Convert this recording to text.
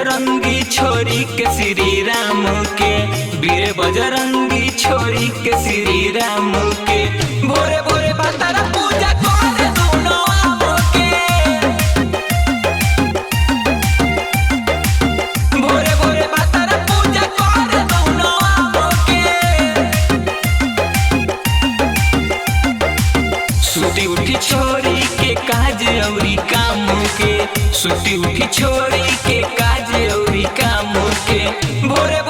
बजरंगी छोरी के श्री राम के, वीर बजरंगी छोरी के श्री राम के। भोरे भोरे भातारा पूजा करे दोनों आम के, भोरे भोरे भातारा पूजा करे दोनों आम के। सुती उठी छोरी के काज औरी काम के, सुती उठी छोरी के काज औरी काम के। भोरे